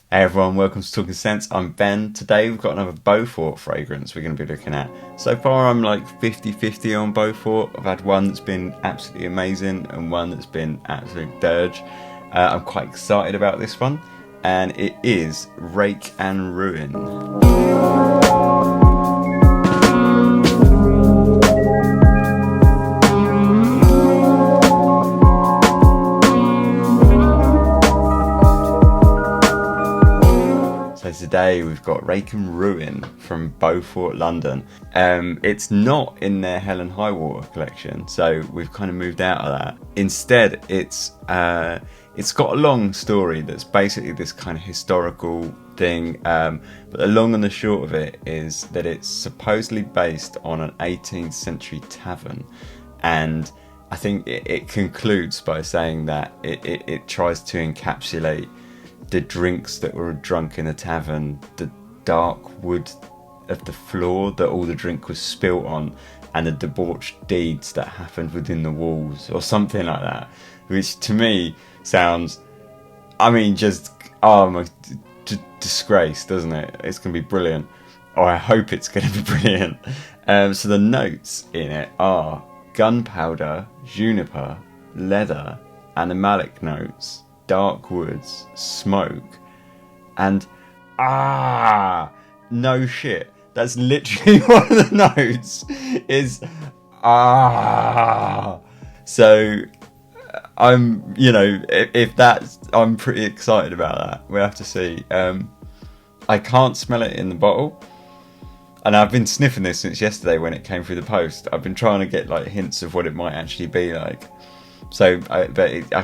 Hey everyone, welcome to Talking Sense. I'm Ben. Today we've got another Beaufort fragrance we're going to be looking at. So far I'm like 50-50 on Beaufort. I've had one that's been absolutely amazing and one that's been absolute dirge. I'm quite excited about this one, and it is Rake and Ruin. So today we've got Rake and Ruin from Beaufort London. It's not in their Hell and High Water collection, so we've kind of moved out of that. Instead, it's got a long story that's basically this kind of historical thing, but the long and the short of it is that it's supposedly based on an 18th century tavern, and I think it concludes by saying that it tries to encapsulate the drinks that were drunk in the tavern, the dark wood of the floor that all the drink was spilt on, and the debauched deeds that happened within the walls, or something like that. Which to me sounds, just, oh my, disgrace, doesn't it? It's going to be brilliant. Or I hope it's going to be brilliant. So the notes in it are gunpowder, juniper, leather, animalic notes, dark woods, smoke, and no shit, that's literally one of the notes is so if that's, I'm pretty excited about that. We'll have to see. I can't smell it in the bottle, and I've been sniffing this since yesterday when it came through the post. I've been trying to get like hints of what it might actually be like. So, I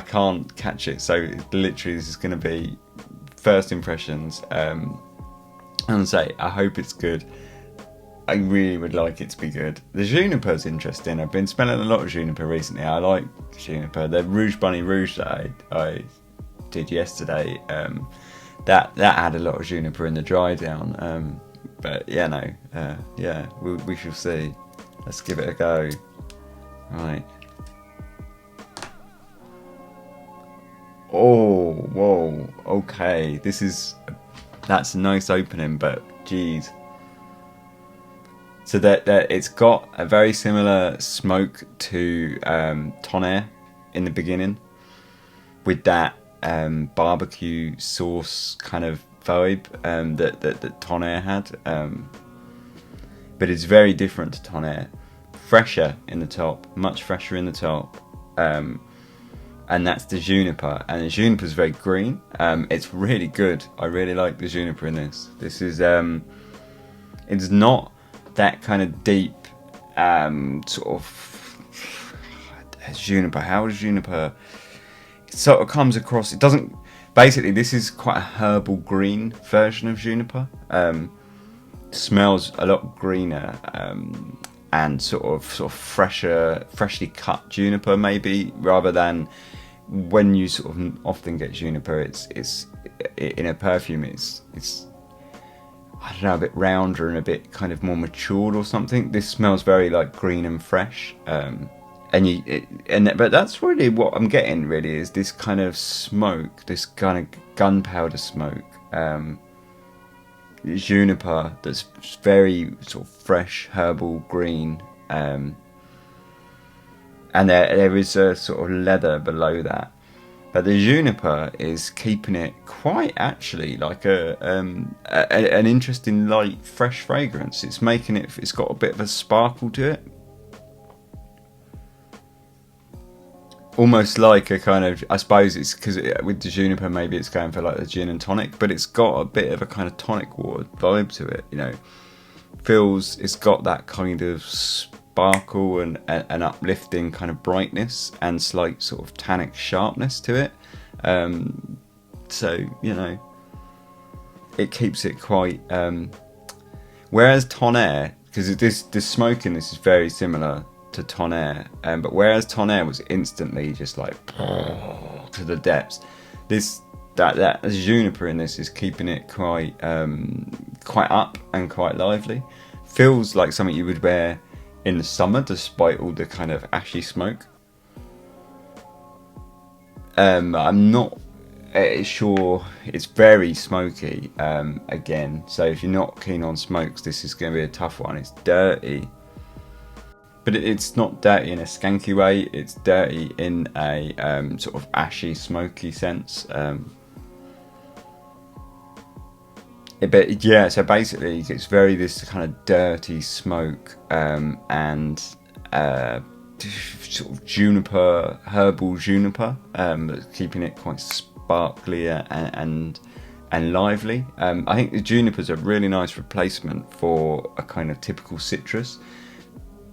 can't catch it. So, literally, this is going to be first impressions. And say, I hope it's good. I really would like it to be good. The juniper's interesting. I've been smelling a lot of juniper recently. I like juniper. The Rouge Bunny Rouge that I did yesterday, that had a lot of juniper in the dry down. But yeah, no, we shall see. Let's give it a go. Right. Oh, whoa, okay, that's a nice opening, but geez. So that it's got a very similar smoke to Tonnerre in the beginning, with that barbecue sauce kind of vibe that Tonnerre had, but it's very different to Tonnerre. Fresher in the top, much fresher in the top. And that's the juniper, and the juniper's very green. It's really good. I really like the juniper in this. This is it's not that kind of deep sort of juniper. How is juniper? It sort of comes across. It doesn't. Basically, this is quite a herbal green version of juniper. Smells a lot greener. And sort of fresher, freshly cut juniper, maybe, rather than when you sort of often get juniper, it's in a perfume. It's I don't know, a bit rounder and a bit kind of more matured or something. This smells very like green and fresh, but that's really what I'm getting. Really, is this kind of smoke, this kind of gunpowder smoke. Juniper that's very sort of fresh, herbal, green, and there is a sort of leather below that, but the juniper is keeping it quite actually like an interesting light, fresh fragrance. It's making it. It's got a bit of a sparkle to it. Almost like a kind of, I suppose it's because with the juniper maybe it's going for like the gin and tonic, but it's got a bit of a kind of tonic water vibe to it, it's got that kind of sparkle and an uplifting kind of brightness and slight sort of tannic sharpness to it. So it keeps it quite whereas Tonnerre, because this smoke in this is very similar to Tonnerre, but whereas Tonnerre was instantly just like to the depths, that juniper in this is keeping it quite up and quite lively. Feels like something you would wear in the summer, despite all the kind of ashy smoke. I'm not sure, it's very smoky again. So if you're not keen on smokes, this is going to be a tough one. It's dirty, but it's not dirty in a skanky way. It's dirty in a sort of ashy, smoky sense. But yeah, so basically it's very this kind of dirty smoke and sort of juniper, herbal juniper, keeping it quite sparkly and lively. I think the juniper's a really nice replacement for a kind of typical citrus.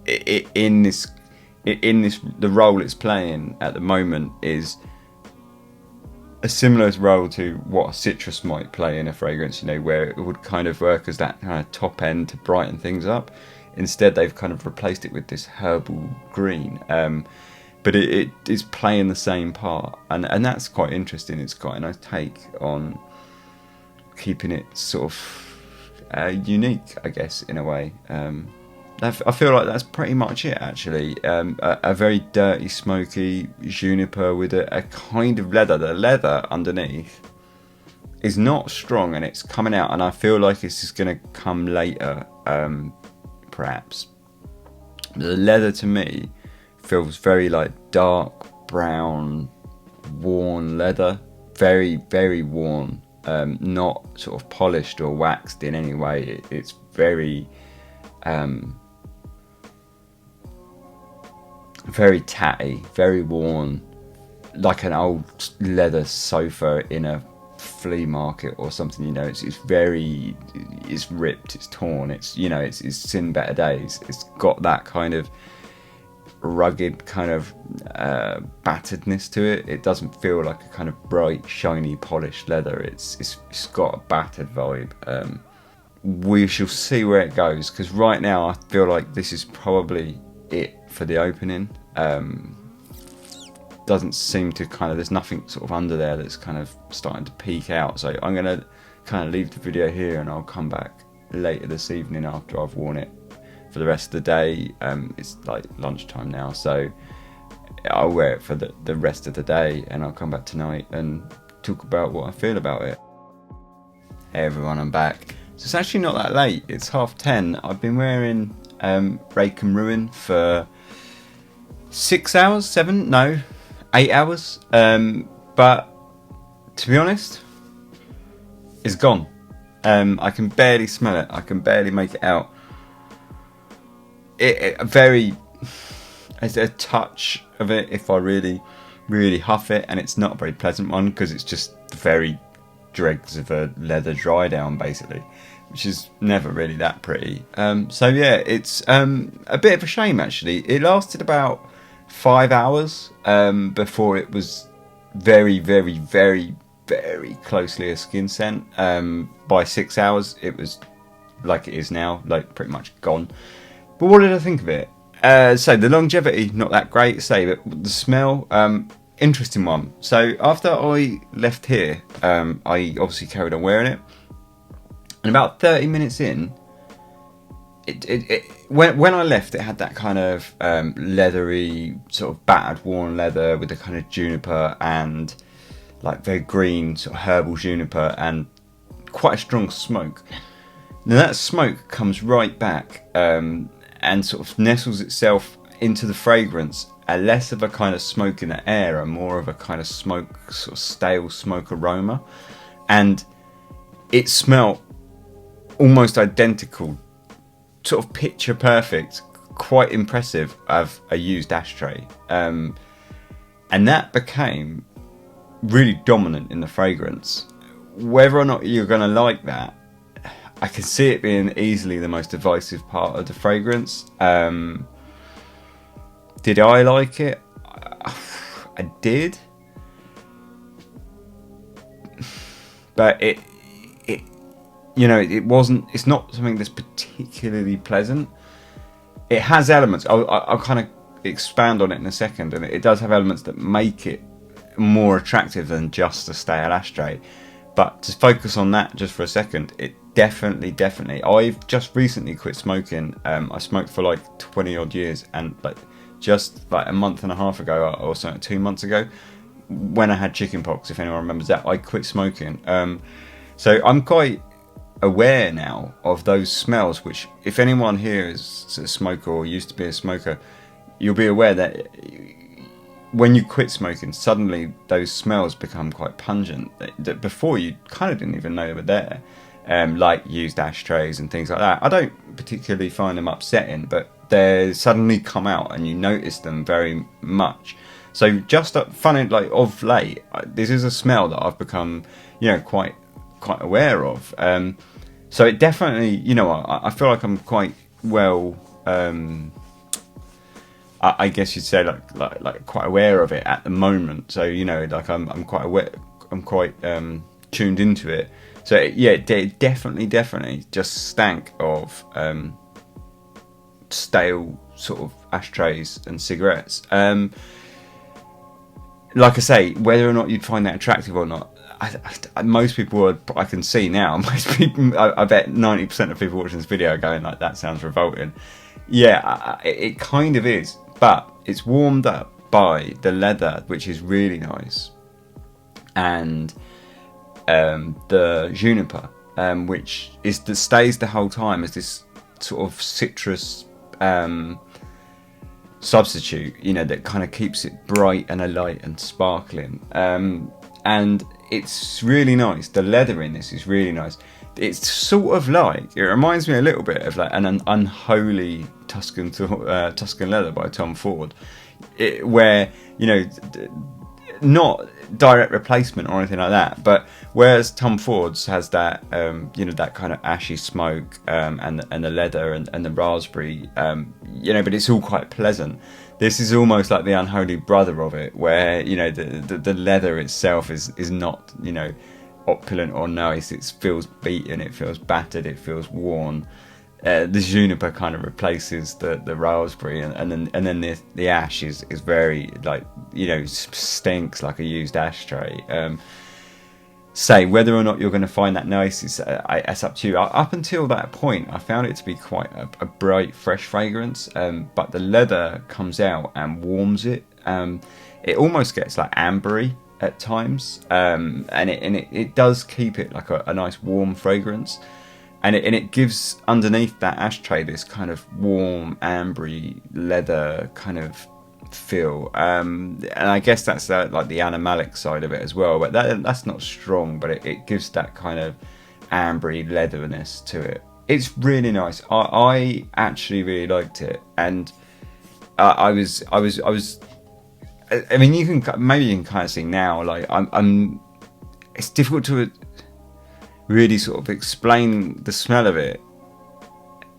In this, the role it's playing at the moment is a similar role to what a citrus might play in a fragrance, you know, where it would kind of work as that kind of top end to brighten things up. Instead, they've kind of replaced it with this herbal green, but it is playing the same part, and that's quite interesting. It's quite a nice take on keeping it sort of unique, I guess, in a way. I feel like that's pretty much it, actually. A very dirty, smoky juniper with a kind of leather. The leather underneath is not strong, and it's coming out, and I feel like this is going to come later, perhaps. The leather to me feels very like dark brown, worn leather. Very, very worn. Not sort of polished or waxed in any way. It's very... very tatty, very worn, like an old leather sofa in a flea market or something. You know, it's very, it's ripped, it's torn, it's, you know, it's seen better days. It's got that kind of rugged kind of batteredness to it. It doesn't feel like a kind of bright, shiny, polished leather. It's got a battered vibe. We shall see where it goes, because right now I feel like this is probably it for the opening. Doesn't seem to kind of, there's nothing sort of under there that's kind of starting to peek out, so I'm going to kind of leave the video here, and I'll come back later this evening after I've worn it for the rest of the day. It's like lunchtime now, so I'll wear it for the rest of the day, and I'll come back tonight and talk about what I feel about it. Hey everyone, I'm back. So it's actually not that late, it's 10:30. I've been wearing Rake and Ruin for 6 hours, 7, no, 8 hours, but to be honest, it's gone. I can barely smell it, I can barely make it out. There's a touch of it if I really huff it, and it's not a very pleasant one, because it's just the very dregs of a leather dry down basically, which is never really that pretty. So yeah, it's a bit of a shame actually. It lasted about 5 hours before it was very, very, very, very closely a skin scent. By 6 hours it was like it is now, like pretty much gone. But what did I think of it? So the longevity, not that great, say, but the smell, interesting one. So after I left here, I obviously carried on wearing it, and about 30 minutes in, when I left, it had that kind of leathery, sort of battered, worn leather with a kind of juniper and like very green sort of herbal juniper and quite a strong smoke. Now that smoke comes right back and sort of nestles itself into the fragrance, less of a kind of smoke in the air and more of a kind of smoke, sort of stale smoke aroma, and it smelled almost identical, sort of picture perfect, quite impressive, of a used ashtray, and that became really dominant in the fragrance. Whether or not you're going to like that, I can see it being easily the most divisive part of the fragrance. Did I like it? I did, but it you know, it's not something that's particularly pleasant. It has elements, I'll kind of expand on it in a second, and it does have elements that make it more attractive than just a stale ashtray. But to focus on that just for a second, it definitely, I've just recently quit smoking. I smoked for like 20 odd years, and like just like a month and a half ago, or so, 2 months ago, when I had chickenpox, if anyone remembers that, I quit smoking. So I'm quite aware now of those smells, which if anyone here is a smoker or used to be a smoker, you'll be aware that when you quit smoking, suddenly those smells become quite pungent that before you kind of didn't even know they were there. Like used ashtrays and things like that. I don't particularly find them upsetting, but they suddenly come out and you notice them very much. So just funny, like of late, this is a smell that I've become, quite aware of. So it definitely, I feel like I'm quite well. I guess you'd say like quite aware of it at the moment. So like I'm quite aware. I'm quite tuned into it. So yeah, it definitely just stank of stale sort of ashtrays and cigarettes. Like I say, whether or not you'd find that attractive or not, most people I can see now. Most people, I bet 90% of people watching this video are going like, "That sounds revolting." Yeah, it kind of is, but it's warmed up by the leather, which is really nice, and the juniper, which stays the whole time as this sort of citrus substitute, that kind of keeps it bright and alight and sparkling. And it's really nice. The leather in this is really nice. It's sort of like, it reminds me a little bit of like an unholy Tuscan leather by Tom Ford, where not direct replacement or anything like that, but whereas Tom Ford's has that that kind of ashy smoke and the leather and the raspberry, but it's all quite pleasant. This is almost like the unholy brother of it, where the leather itself is not opulent or nice. It feels beaten, it feels battered, it feels worn. The juniper kind of replaces the raspberry, and then the ash is very like stinks like a used ashtray. Say whether or not you're going to find that nice is it's up to you. Up until that point, I found it to be quite a bright, fresh fragrance, but the leather comes out and warms it. It almost gets like ambery at times, and it does keep it like a nice warm fragrance. And it gives underneath that ashtray this kind of warm, ambery leather kind of feel. And I guess that's like the animalic side of it as well. But that's not strong, but it gives that kind of ambery leatheriness to it. It's really nice. I actually really liked it, and I was. I mean, you can kind of see now. Like I'm. It's difficult to really sort of explain the smell of it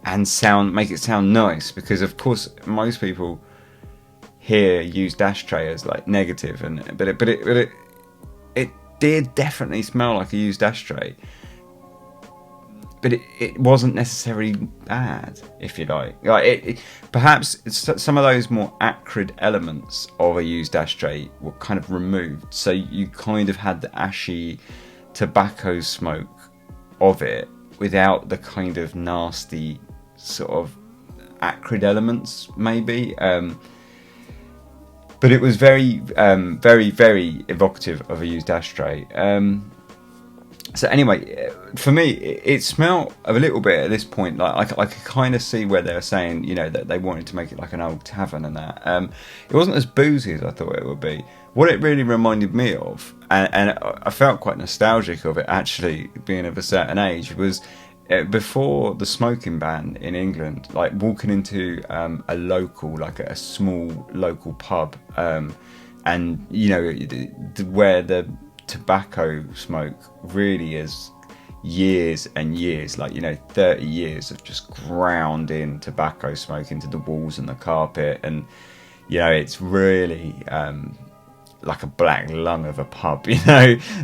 and make it sound nice, because of course most people here used ashtray as like negative, but it did definitely smell like a used ashtray, but it wasn't necessarily bad, if you like. Perhaps some of those more acrid elements of a used ashtray were kind of removed, so you kind of had the ashy tobacco smoke of it without the kind of nasty sort of acrid elements, maybe. But it was very, very, very evocative of a used ashtray. So anyway, for me, it smelled a little bit at this point like I could kind of see where they were saying, that they wanted to make it like an old tavern and that. It wasn't as boozy as I thought it would be. What it really reminded me of, and I felt quite nostalgic of it actually, being of a certain age, was before the smoking ban in England, like walking into a local, like a small local pub, and where the tobacco smoke really is years and years, like 30 years of just ground in tobacco smoke into the walls and the carpet, and it's really like a black lung of a pub,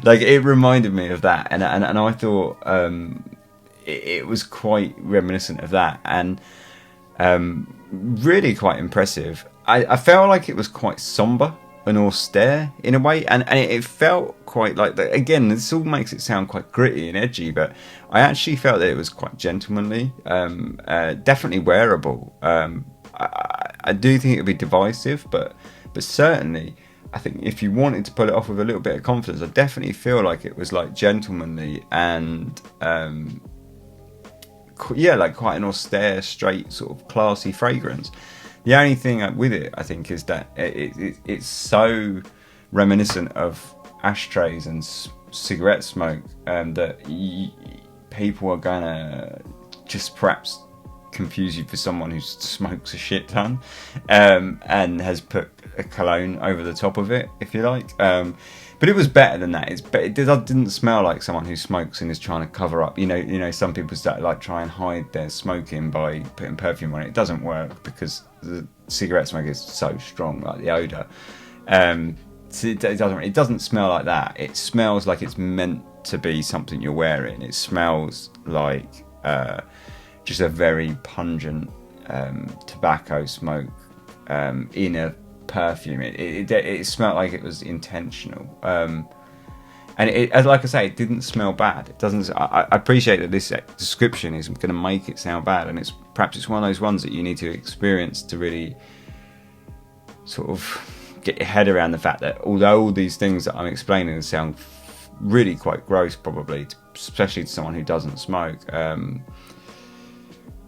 like it reminded me of that, and I thought it was quite reminiscent of that, and really quite impressive. I felt like it was quite somber and austere in a way, and it felt quite like that. Again, this all makes it sound quite gritty and edgy, but I actually felt that it was quite gentlemanly, definitely wearable. I do think it would be divisive, but certainly I think if you wanted to pull it off with a little bit of confidence, I definitely feel like it was like gentlemanly and like quite an austere, straight, sort of classy fragrance. The only thing with it, I think, is that it's so reminiscent of ashtrays and cigarette smoke that people are gonna just perhaps confuse you for someone who smokes a shit ton and has put a cologne over the top of it, if you like. But it was better than that. It didn't smell like someone who smokes and is trying to cover up. You know, some people start like try and hide their smoking by putting perfume on it. It doesn't work because the cigarette smoke is so strong, like the odor. So it doesn't smell like that. It smells like it's meant to be something you're wearing. It smells like just a very pungent tobacco smoke in a perfume. It smelled like it was intentional, and like I say, it didn't smell bad. It doesn't. I appreciate that this description is going to make it sound bad, and perhaps it's one of those ones that you need to experience to really sort of get your head around the fact that although all these things that I'm explaining sound really quite gross, probably, especially to someone who doesn't smoke,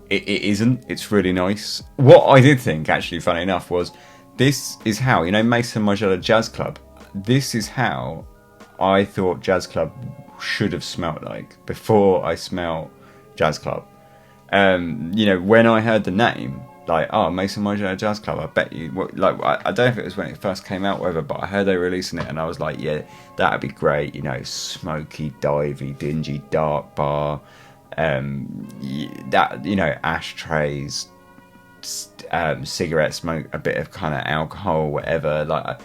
it isn't. It's really nice. What I did think, actually, funny enough, was this is how, Mason Margiela Jazz Club, this is how I thought Jazz Club should have smelled like before I smelled Jazz Club. When I heard the name, like, oh, Mason Margiela Jazz Club, I bet you, I don't know if it was when it first came out, whatever, but I heard they were releasing it and I was like, yeah, that'd be great, smoky, divey, dingy, dark bar, ashtrays, cigarette smoke, a bit of kind of alcohol, whatever. Like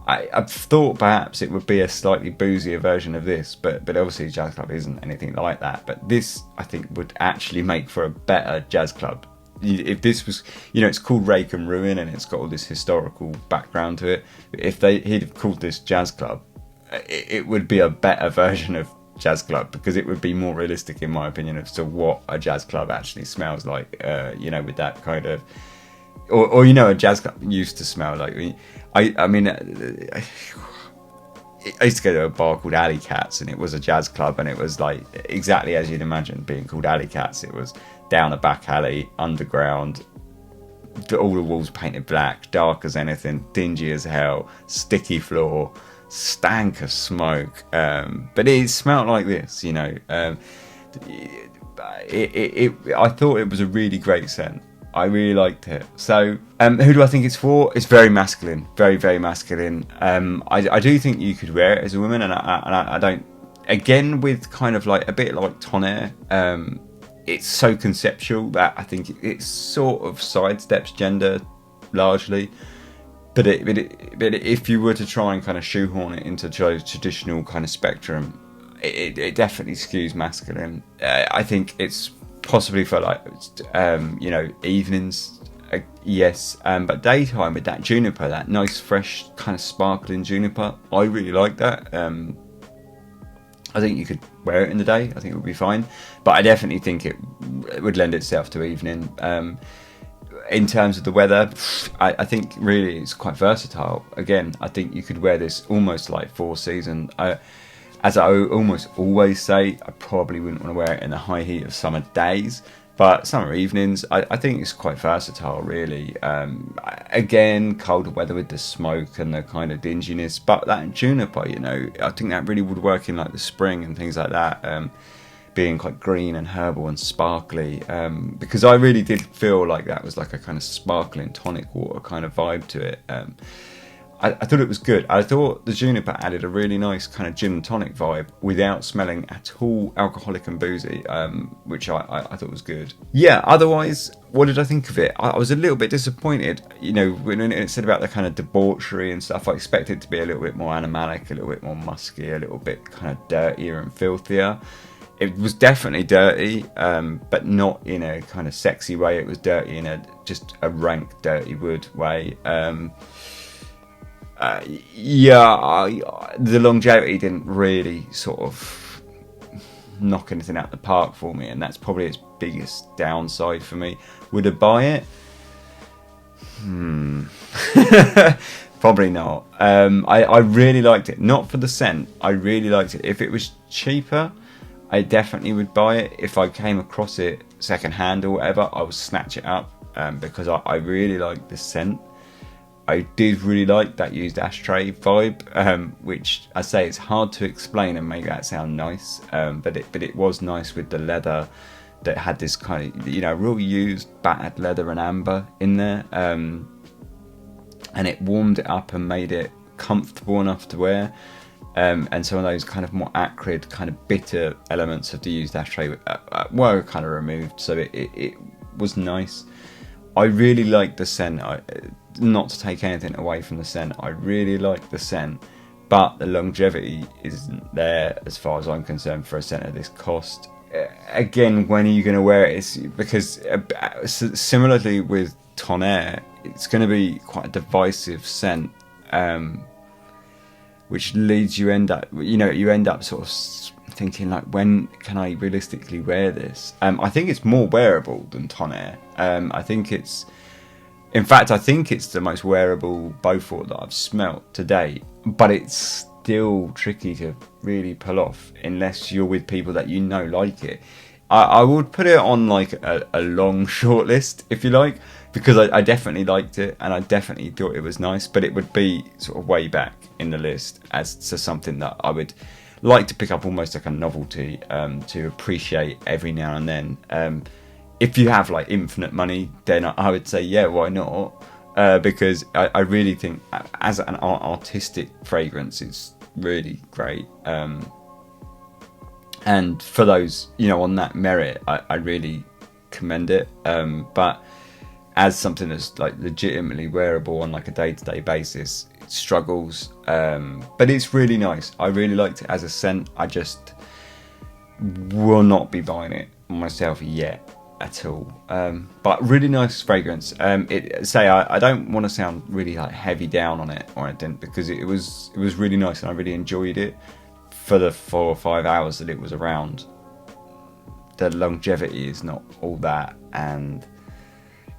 I thought perhaps it would be a slightly boozier version of this, but obviously Jazz Club isn't anything like that. But this, I think, would actually make for a better Jazz Club. If this was, it's called Rake and Ruin and it's got all this historical background to it. If he'd have called this Jazz Club, it would be a better version of Jazz Club, because it would be more realistic, in my opinion, as to what a jazz club actually smells like. With that kind of, or a jazz club used to smell like. I used to go to a bar called Alley Cats, and it was a jazz club, and it was like exactly as you'd imagine being called Alley Cats. It was down a back alley, underground, all the walls painted black, dark as anything, dingy as hell, sticky floor, stank of smoke, but it smelled like this, I thought it was a really great scent. I really liked it. So who do I think it's for? It's very masculine, very, very masculine. I do think you could wear it as a woman, and I don't, again, with kind of like a bit like Tonnerre, it's so conceptual that I think it sort of sidesteps gender largely. But if you were to try and kind of shoehorn it into traditional kind of spectrum, it definitely skews masculine. I think it's possibly for like, evenings, yes, but daytime with that juniper, that nice, fresh, kind of sparkling juniper, I really like that. I think you could wear it in the day. I think it would be fine. But I definitely think it would lend itself to evening. In terms of the weather, I think really it's quite versatile. Again, I think you could wear this almost like 4-season. As I almost always say, I probably wouldn't want to wear it in the high heat of summer days, but summer evenings, I think it's quite versatile, really. Again, colder weather with the smoke and the kind of dinginess, but that juniper, I think that really would work in like the spring and things like that. Being quite green and herbal and sparkly, because I really did feel like that was like a kind of sparkling tonic water kind of vibe to it. I thought it was good. I thought the juniper added a really nice kind of gin and tonic vibe without smelling at all alcoholic and boozy, which I thought was good. Yeah, otherwise, what did I think of it? I was a little bit disappointed, when it said about the kind of debauchery and stuff. I expected it to be a little bit more animalic, a little bit more musky, a little bit kind of dirtier and filthier. It was definitely dirty, but not in a kind of sexy way. It was dirty in just a rank, dirty wood way. The longevity didn't really sort of knock anything out the park for me, and that's probably its biggest downside for me. Would I buy it? Probably not. I really liked it. Not for the scent. I really liked it. If it was cheaper, I definitely would buy it. If I came across it second hand or whatever, I would snatch it up, because I really like the scent. I did really like that used ashtray vibe, which I say it's hard to explain and make that sound nice, but it was nice with the leather that had this kind of, you know, real used battered leather and amber in there, and it warmed it up and made it comfortable enough to wear. And some of those kind of more acrid, kind of bitter elements of the used ashtray were kind of removed, so it was nice. I really like the scent. Not to take anything away from the scent, I really like the scent, but the longevity isn't there as far as I'm concerned for a scent of this cost. Again, when are you going to wear it? It's because similarly with Tonnerre, it's going to be quite a divisive scent, which leads you end up sort of thinking like, when can I realistically wear this? I think it's more wearable than Tonnerre. In fact, I think it's the most wearable Beaufort that I've smelt to date, but it's still tricky to really pull off unless you're with people that you know like it. I would put it on like a long short list, if you like, because I definitely liked it and I definitely thought it was nice, but it would be sort of way back in the list as to something that I would like to pick up almost like a novelty, to appreciate every now and then. If you have like infinite money, then I would say, yeah, why not? Because I really think as an artistic fragrance, it's really great. And for those, you know, on that merit, I really commend it. But as something that's like legitimately wearable on like a day-to-day basis, it struggles. But it's really nice. I really liked it as a scent. I just will not be buying it myself yet at all, but really nice fragrance. I don't want to sound really like heavy down on it or anything, because it was really nice and I really enjoyed it for the 4 or 5 hours that it was around. The longevity is not all that, and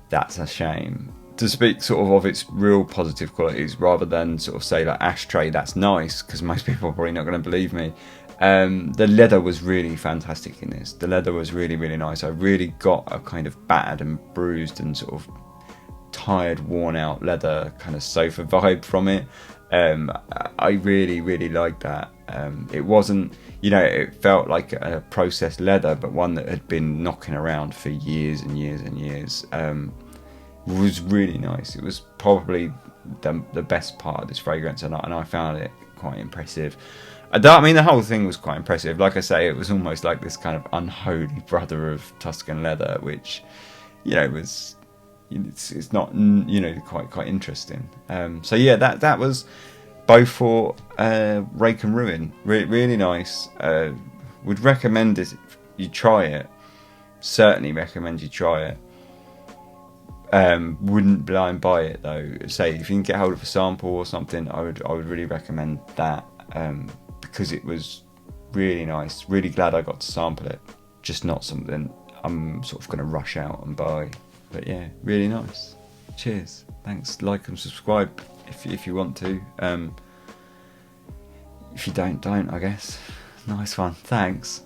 that's a shame. To speak sort of its real positive qualities, rather than sort of say like ashtray, that's nice, because most people are probably not going to believe me. The leather was really fantastic in this. The leather was really, really nice. I really got a kind of battered and bruised and sort of tired, worn out leather kind of sofa vibe from it. I really, really liked that. It wasn't, you know, it felt like a processed leather, but one that had been knocking around for years and years and years. It was really nice. It was probably the best part of this fragrance, and I found it quite impressive. I mean, the whole thing was quite impressive. Like I say, it was almost like this kind of unholy brother of Tuscan leather, which, you know, it's not, you know, quite interesting. So yeah, that was Beaufort Rake and Ruin. Really nice. Would recommend it. You try it. Certainly recommend you try it. Wouldn't blind buy it though. Say if you can get hold of a sample or something, I would really recommend that. Because it was really nice. Really glad I got to sample it. Just not something I'm sort of going to rush out and buy. But yeah, really nice. Cheers. Thanks. Like and subscribe if you want to. If you don't, I guess. Nice one. Thanks.